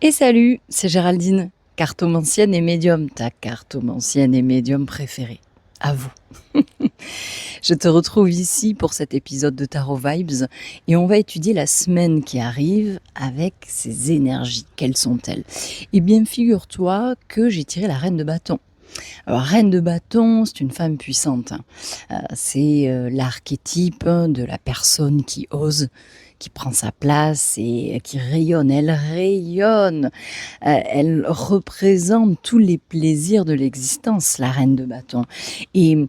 Et salut, c'est Géraldine, cartomancienne et médium, ta cartomancienne et médium préférée. À vous. Je te retrouve ici pour cet épisode de Tarot Vibes et on va étudier la semaine qui arrive avec ses énergies. Quelles sont-elles? Eh bien, figure-toi que j'ai tiré la reine de bâton. Alors, reine de bâton, c'est une femme puissante. C'est l'archétype de la personne qui ose, qui prend sa place et qui rayonne. Elle rayonne. Elle représente tous les plaisirs de l'existence, la reine de bâton. Et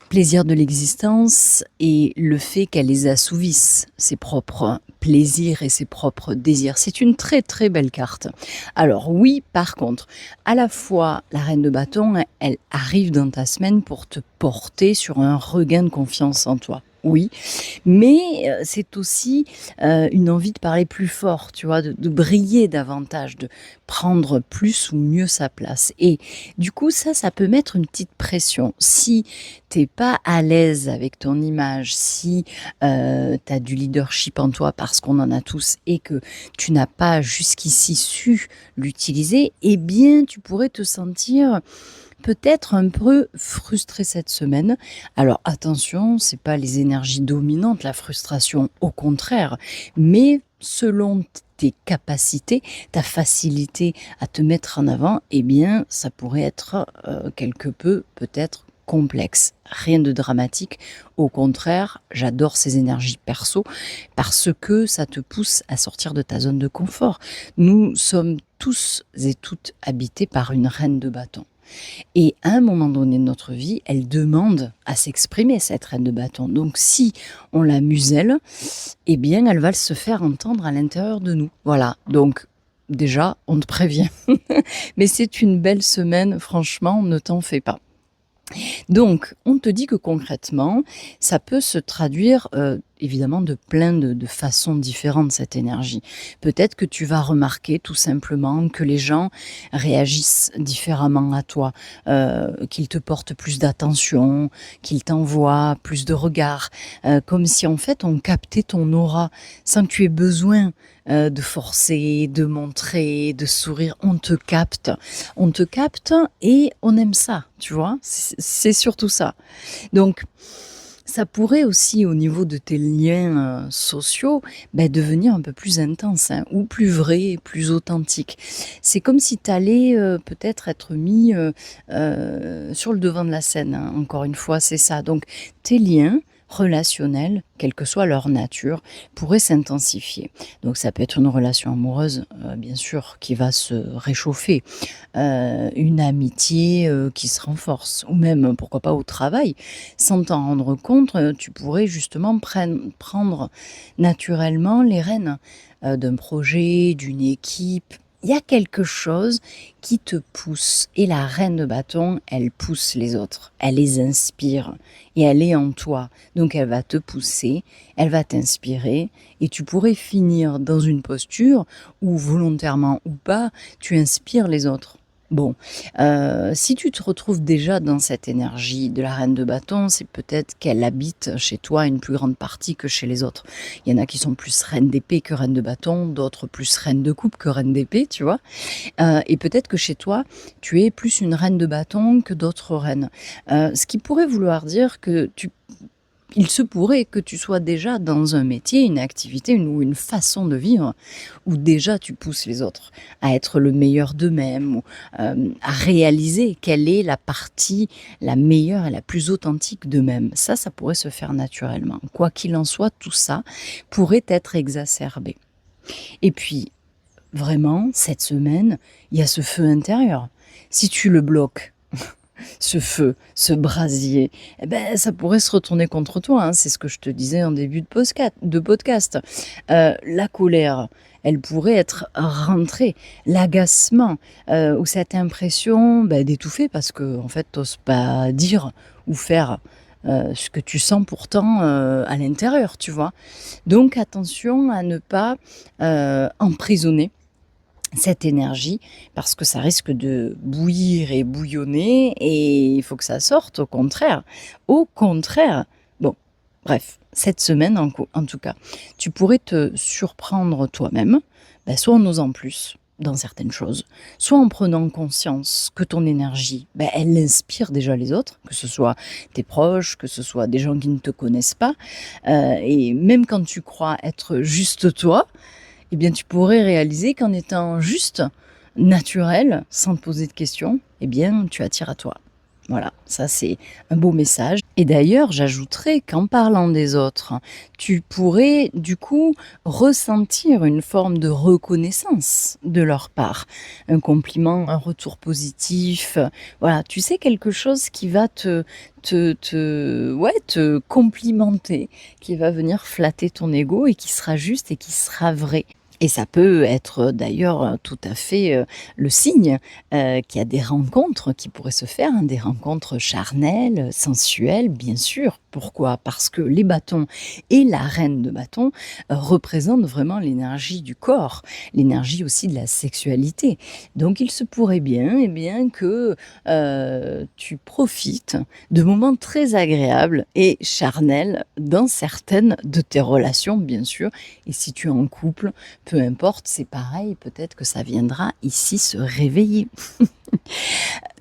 plaisir de l'existence et le fait qu'elle les assouvisse, ses propres plaisirs et ses propres désirs. C'est une très très belle carte. Alors oui, par contre, à la fois la reine de bâton, elle arrive dans ta semaine pour te porter sur un regain de confiance en toi. Oui, mais c'est aussi une envie de parler plus fort, tu vois, de briller davantage, de prendre plus ou mieux sa place. Et du coup, ça peut mettre une petite pression. Si t'es pas à l'aise avec ton image, si tu as du leadership en toi parce qu'on en a tous et que tu n'as pas jusqu'ici su l'utiliser, eh bien, tu pourrais te sentir peut-être un peu frustré cette semaine. Alors attention, c'est pas les énergies dominantes, la frustration, au contraire, mais selon tes capacités, ta facilité à te mettre en avant, eh bien, ça pourrait être quelque peu peut-être complexe. Rien de dramatique. Au contraire, j'adore ces énergies perso parce que ça te pousse à sortir de ta zone de confort. Nous sommes tous et toutes habités par une reine de bâton. Et à un moment donné de notre vie, elle demande à s'exprimer, cette reine de bâton. Donc si on la muselle, eh bien elle va se faire entendre à l'intérieur de nous. Voilà, donc déjà, on te prévient. Mais c'est une belle semaine, franchement, ne t'en fais pas. Donc, on te dit que concrètement, ça peut se traduire évidemment de plein de façons différentes, cette énergie. Peut-être que tu vas remarquer tout simplement que les gens réagissent différemment à toi, qu'ils te portent plus d'attention, qu'ils t'envoient plus de regards, comme si en fait on captait ton aura sans que tu aies besoin de forcer, de montrer, de sourire. On te capte et on aime ça, tu vois, c'est surtout ça. Donc, ça pourrait aussi, au niveau de tes liens sociaux, devenir un peu plus intense, hein, ou plus vrai, plus authentique. C'est comme si tu allais peut-être être mis sur le devant de la scène, hein. Encore une fois, c'est ça. Donc, tes liens relationnels, quelle que soit leur nature, pourraient s'intensifier. Donc ça peut être une relation amoureuse, bien sûr, qui va se réchauffer, une amitié qui se renforce, ou même, pourquoi pas, au travail. Sans t'en rendre compte, tu pourrais justement prendre naturellement les rênes d'un projet, d'une équipe. Il y a quelque chose qui te pousse. Et la reine de bâton, elle pousse les autres. Elle les inspire. Et elle est en toi. Donc elle va te pousser, elle va t'inspirer. Et tu pourrais finir dans une posture où, volontairement ou pas, tu inspires les autres. Bon, si tu te retrouves déjà dans cette énergie de la reine de bâton, c'est peut-être qu'elle habite chez toi une plus grande partie que chez les autres. Il y en a qui sont plus reine d'épée que reine de bâton, d'autres plus reine de coupe que reine d'épée, tu vois. Et peut-être que chez toi, tu es plus une reine de bâton que d'autres reines. Ce qui pourrait vouloir dire que il se pourrait que tu sois déjà dans un métier, une activité ou une façon de vivre où déjà tu pousses les autres à être le meilleur d'eux-mêmes, ou à réaliser quelle est la partie la meilleure et la plus authentique d'eux-mêmes. Ça pourrait se faire naturellement. Quoi qu'il en soit, tout ça pourrait être exacerbé. Et puis, vraiment, cette semaine, il y a ce feu intérieur. Si tu le bloques, ce feu, ce brasier, ça pourrait se retourner contre toi, hein. C'est ce que je te disais en début de podcast. La colère, elle pourrait être rentrée. L'agacement, ou cette impression d'étouffer parce que en fait, t'oses pas dire ou faire ce que tu sens pourtant à l'intérieur, tu vois. Donc attention à ne pas emprisonner cette énergie, parce que ça risque de bouillir et bouillonner et il faut que ça sorte, au contraire. Au contraire. Bon, bref, cette semaine en tout cas, tu pourrais te surprendre toi-même, soit en osant plus, dans certaines choses, soit en prenant conscience que ton énergie, elle inspire déjà les autres, que ce soit tes proches, que ce soit des gens qui ne te connaissent pas. Et même quand tu crois être juste toi, eh bien tu pourrais réaliser qu'en étant juste, naturel, sans te poser de questions, eh bien tu attires à toi. Voilà, ça c'est un beau message. Et d'ailleurs, j'ajouterais qu'en parlant des autres, tu pourrais du coup ressentir une forme de reconnaissance de leur part. Un compliment, un retour positif, voilà, tu sais, quelque chose qui va te complimenter, qui va venir flatter ton ego et qui sera juste et qui sera vrai. Et ça peut être d'ailleurs tout à fait le signe qu'il y a des rencontres qui pourraient se faire, hein, des rencontres charnelles, sensuelles, bien sûr. Pourquoi? Parce que les bâtons et la reine de bâtons représentent vraiment l'énergie du corps, l'énergie aussi de la sexualité. Donc il se pourrait bien, eh bien que tu profites de moments très agréables et charnels dans certaines de tes relations, bien sûr. Et si tu es en couple, peu importe, c'est pareil, peut-être que ça viendra ici se réveiller.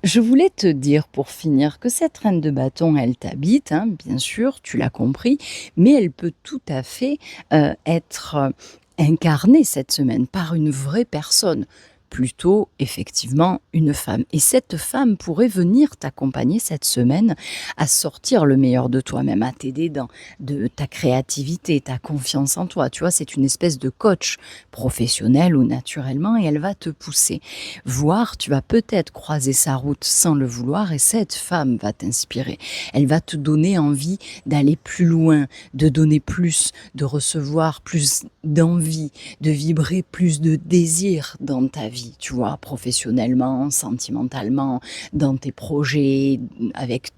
Je voulais te dire pour finir que cette reine de bâton, elle t'habite, hein, bien sûr, tu l'as compris, mais elle peut tout à fait être incarnée cette semaine par une vraie personne. Plutôt, effectivement, une femme. Et cette femme pourrait venir t'accompagner cette semaine à sortir le meilleur de toi-même, à t'aider dans de ta créativité, ta confiance en toi. Tu vois, c'est une espèce de coach professionnel ou naturellement et elle va te pousser. Voire, tu vas peut-être croiser sa route sans le vouloir et cette femme va t'inspirer. Elle va te donner envie d'aller plus loin, de donner plus, de recevoir plus d'envie, de vibrer plus de désir dans ta vie, tu vois, professionnellement, sentimentalement, dans tes projets, avec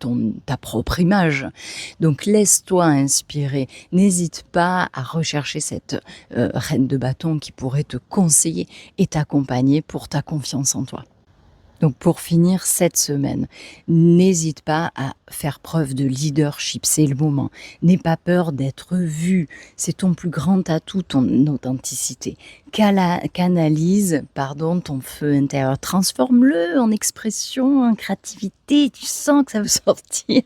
ta propre image. Donc laisse-toi inspirer. N'hésite pas à rechercher cette reine de bâton qui pourrait te conseiller et t'accompagner pour ta confiance en toi. Donc pour finir cette semaine, n'hésite pas à faire preuve de leadership, c'est le moment. N'aie pas peur d'être vu, c'est ton plus grand atout, ton authenticité. Canalise ton feu intérieur, transforme-le en expression, en créativité, tu sens que ça veut sortir.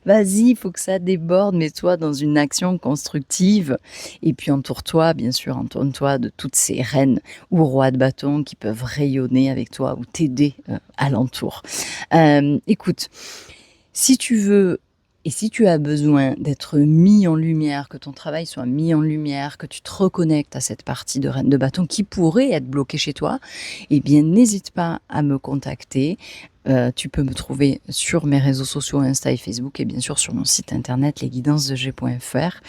Vas-y, il faut que ça déborde, mets-toi dans une action constructive. Et puis entoure-toi, bien sûr, entoure-toi de toutes ces reines ou rois de bâton qui peuvent rayonner avec toi ou t'aider alentour. Écoute, si tu veux et si tu as besoin d'être mis en lumière, que ton travail soit mis en lumière, que tu te reconnectes à cette partie de reine de bâton qui pourrait être bloquée chez toi, eh bien n'hésite pas à me contacter. Tu peux me trouver sur mes réseaux sociaux, Insta et Facebook, et bien sûr sur mon site internet lesguidancesdeg.fr.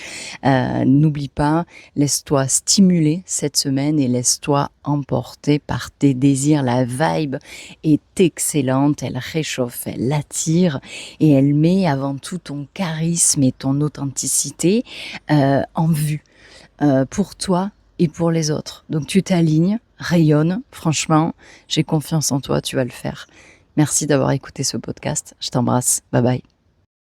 N'oublie pas, laisse-toi stimuler cette semaine et laisse-toi emporter par tes désirs. La vibe est excellente, elle réchauffe, elle attire et elle met avant tout ton charisme et ton authenticité en vue pour toi et pour les autres. Donc tu t'alignes, rayonne, franchement, j'ai confiance en toi, tu vas le faire. Merci d'avoir écouté ce podcast. Je t'embrasse. Bye bye.